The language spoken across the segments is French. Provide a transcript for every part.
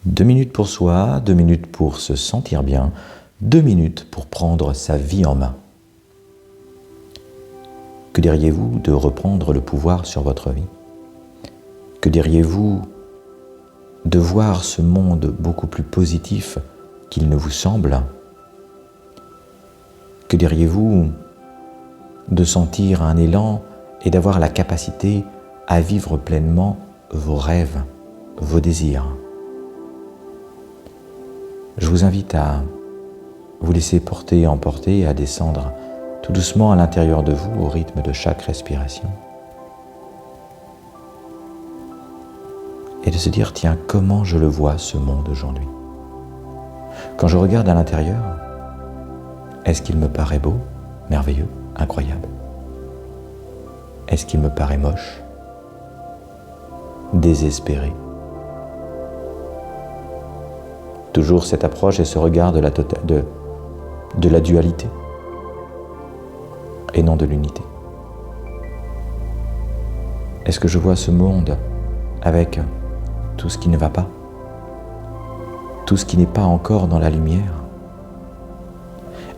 2 minutes pour soi, 2 minutes pour se sentir bien, 2 minutes pour prendre sa vie en main. Que diriez-vous de reprendre le pouvoir sur votre vie? Que diriez-vous de voir ce monde beaucoup plus positif qu'il ne vous semble? Que diriez-vous de sentir un élan et d'avoir la capacité à vivre pleinement vos rêves, vos désirs? Je vous invite à vous laisser porter et emporter et à descendre tout doucement à l'intérieur de vous au rythme de chaque respiration. Et de se dire, tiens, comment je le vois ce monde aujourd'hui? Quand je regarde à l'intérieur, est-ce qu'il me paraît beau, merveilleux, incroyable? Est-ce qu'il me paraît moche, désespéré? Toujours cette approche et ce regard de la dualité et non de l'unité. Est-ce que je vois ce monde avec tout ce qui ne va pas, tout ce qui n'est pas encore dans la lumière?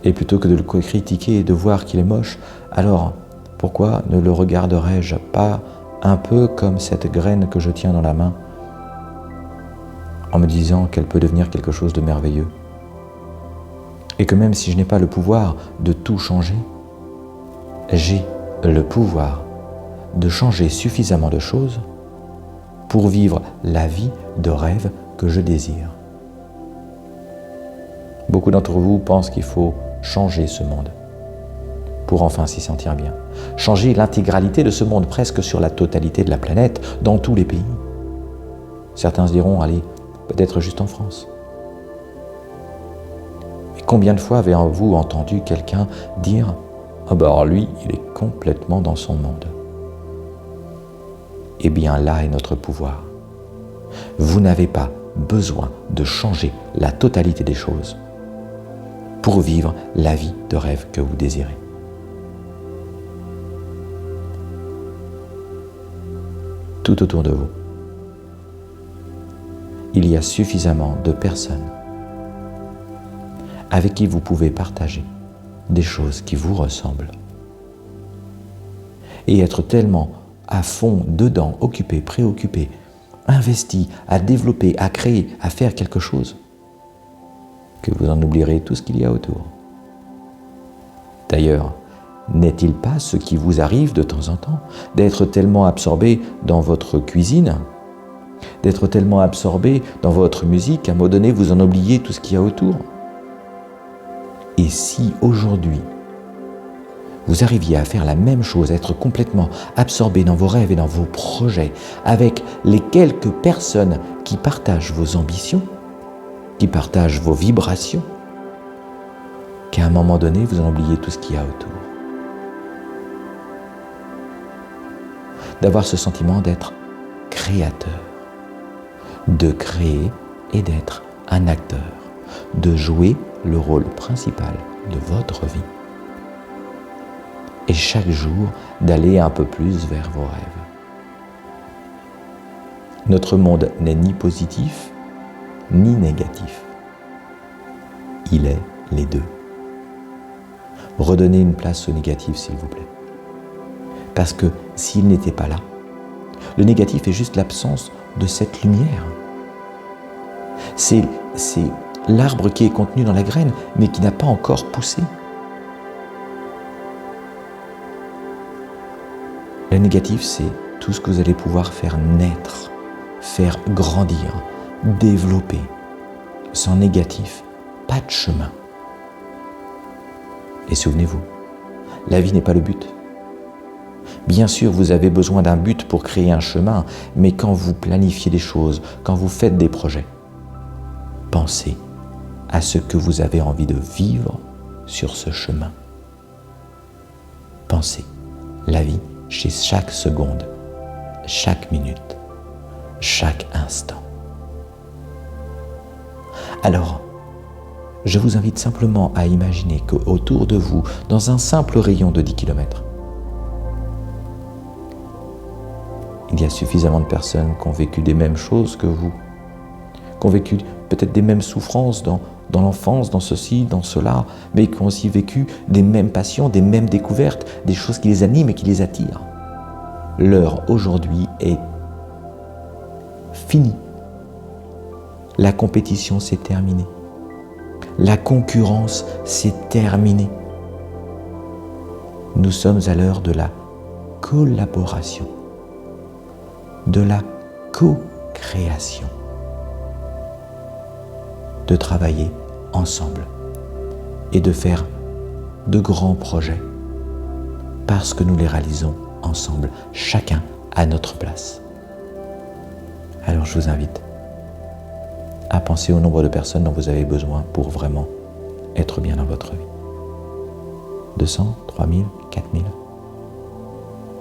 Et plutôt que de le critiquer et de voir qu'il est moche, alors pourquoi ne le regarderais-je pas un peu comme cette graine que je tiens dans la main, en me disant qu'elle peut devenir quelque chose de merveilleux? Et que même si je n'ai pas le pouvoir de tout changer, j'ai le pouvoir de changer suffisamment de choses pour vivre la vie de rêve que je désire. Beaucoup d'entre vous pensent qu'il faut changer ce monde pour enfin s'y sentir bien. Changer l'intégralité de ce monde, presque sur la totalité de la planète, dans tous les pays. Certains se diront, allez, peut-être juste en France. Mais combien de fois avez-vous entendu quelqu'un dire « Ah ben alors lui, il est complètement dans son monde ». Eh bien là est notre pouvoir. Vous n'avez pas besoin de changer la totalité des choses pour vivre la vie de rêve que vous désirez. Tout autour de vous, il y a suffisamment de personnes avec qui vous pouvez partager des choses qui vous ressemblent et être tellement à fond dedans, occupé, préoccupé, investi à développer, à créer, à faire quelque chose, que vous en oublierez tout ce qu'il y a autour. D'ailleurs, n'est-il pas ce qui vous arrive de temps en temps, d'être tellement absorbé dans votre cuisine, d'être tellement absorbé dans votre musique qu'à un moment donné, vous en oubliez tout ce qu'il y a autour? Et si aujourd'hui, vous arriviez à faire la même chose, à être complètement absorbé dans vos rêves et dans vos projets, avec les quelques personnes qui partagent vos ambitions, qui partagent vos vibrations, qu'à un moment donné, vous en oubliez tout ce qu'il y a autour. D'avoir ce sentiment d'être créateur, de créer et d'être un acteur, de jouer le rôle principal de votre vie. Et chaque jour, d'aller un peu plus vers vos rêves. Notre monde n'est ni positif, ni négatif. Il est les deux. Redonnez une place au négatif, s'il vous plaît. Parce que s'il n'était pas là, le négatif est juste l'absence de cette lumière. C'est l'arbre qui est contenu dans la graine, mais qui n'a pas encore poussé. Le négatif, c'est tout ce que vous allez pouvoir faire naître, faire grandir, développer. Sans négatif, pas de chemin. Et souvenez-vous, la vie n'est pas le but. Bien sûr, vous avez besoin d'un but pour créer un chemin, mais quand vous planifiez des choses, quand vous faites des projets, pensez à ce que vous avez envie de vivre sur ce chemin. Pensez la vie chez chaque seconde, chaque minute, chaque instant. Alors, je vous invite simplement à imaginer qu'autour de vous, dans un simple rayon de 10 km, il y a suffisamment de personnes qui ont vécu des mêmes choses que vous, qui ont vécu peut-être des mêmes souffrances dans l'enfance, dans ceci, dans cela, mais qui ont aussi vécu des mêmes passions, des mêmes découvertes, des choses qui les animent et qui les attirent. L'heure aujourd'hui est finie. La compétition s'est terminée. La concurrence s'est terminée. Nous sommes à l'heure de la collaboration, de la co-création, de travailler ensemble et de faire de grands projets parce que nous les réalisons ensemble, chacun à notre place. Alors je vous invite à penser au nombre de personnes dont vous avez besoin pour vraiment être bien dans votre vie. 200, 3000, 4000,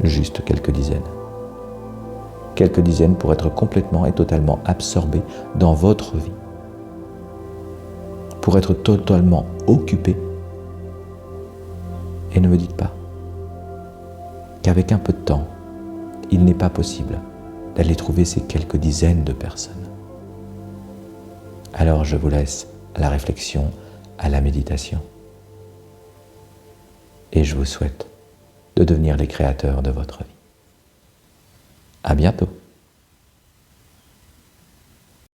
juste quelques dizaines. Quelques dizaines pour être complètement et totalement absorbés dans votre vie, pour être totalement occupés. Et ne me dites pas qu'avec un peu de temps, il n'est pas possible d'aller trouver ces quelques dizaines de personnes. Alors je vous laisse à la réflexion, à la méditation. Et je vous souhaite de devenir les créateurs de votre vie. À bientôt.